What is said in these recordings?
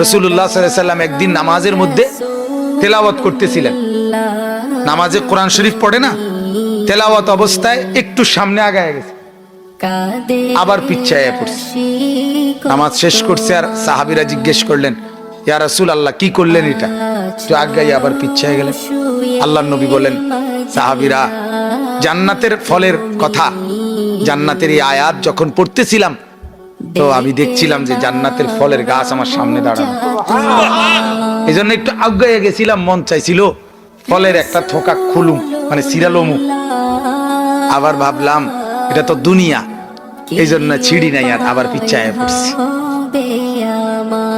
রাসূলুল্লাহ সাল্লাল্লাহু আলাইহি ওয়াসাল্লাম একদিন নামাজের মধ্যে তেলাওয়াত করতেছিলেন। নামাজে কোরআন শরীফ পড়ে না, তেলাওয়াত অবস্থায় একটু সামনে আগায় গেছে, আবার পিছায়া পড়ছে। নামাজ শেষ করছে আর সাহাবীরা জিজ্ঞেস করলেন, ইয়া রাসূলুল্লাহ কি করলেন এটা? তো আগায় আবার পিছায়া গেলেন। আল্লাহর নবী বলেন, সাহাবীরা জান্নাতের ফলের কথা, জান্নাতের এই আয়াত যখন পড়তেছিলাম তো আমি দেখছিলাম যে জান্নাতের ফলের গাছ আমার সামনে দাঁড়ানো, এই জন্য একটু আগায় গেছিলাম, মন চাইছিল ফলের একটা থোকা খুলুম, মানে সিরালমু। আবার ভাবলাম এটা তো দুনিয়া, এই জন্য ছিড়ি নাই আর আবার পিছায় পড়ছি।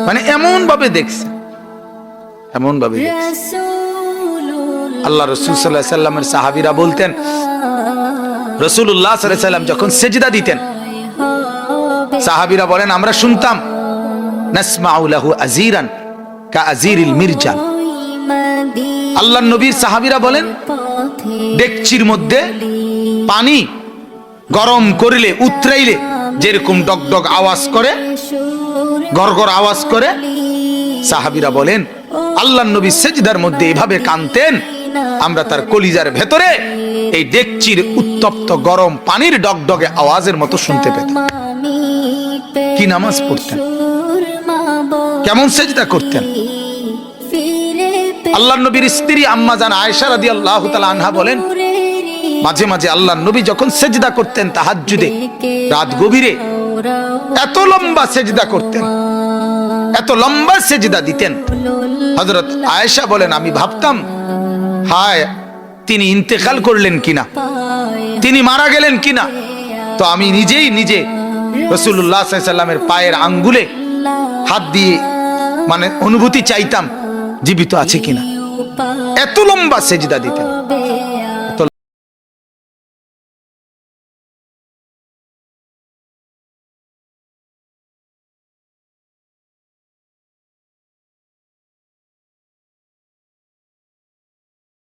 মানে এমন ভাবে দেখছে, এমন ভাবে দেখছে। আল্লাহ রাসূল সাল্লাল্লাহু আলাইহি ওয়াসাল্লামের সাহাবীরা বলতেন, রাসূলুল্লাহ সাল্লাল্লাহু আলাইহি ওয়াসাল্লাম যখন সিজদা দিতেন, সাহাবীরা বলেন আমরা শুনতাম, নাসমাউ লাহু আজিরান কা আজিরিল মিরজান। আল্লাহর নবীর সাহাবীরা বলেন, ডেকচির মধ্যে পানি গরম করিলে, উতরাইলে যেরকম ডগডগ আওয়াজ করে, গড়গড় আওয়াজ করে, সাহাবীরা বলেন আল্লাহর নবী সিজদার মধ্যে এভাবে কাঁদতেন, আমরা তার কলিজার ভেতরে এই ডেকচির উত্তপ্ত গরম পানির ডগডগে আওয়াজের মতো শুনতে পেতাম। কি নামাজ পড়তেন, কেমন সিজদা করতেন। আল্লাহর নবীর স্ত্রী আম্মা জান আয়েশা রাদিয়াল্লাহু তাআলা আনহা বলেন, মাঝে মাঝে আল্লাহর নবী যখন সিজদা করতেন তাহাজ্জুদে, রাত গভীরে, এত লম্বা সিজদা করতেন, এত লম্বা সিজদা দিতেন। হযরত আয়েশা বলেন, আমি ভাবতাম হায় তিনি ইন্তেকাল করলেন কিনা, তিনি মারা গেলেন কিনা। তো আমি নিজেই নিজে রাসূলুল্লাহ সাল্লাল্লাহু আলাইহি ওয়াসাল্লামের পায়ের আঙ্গুলে হাত দিয়ে মানে অনুভূতি চাইতাম জীবিত আছে কিনা। এত লম্বা সিজদা দিতেন।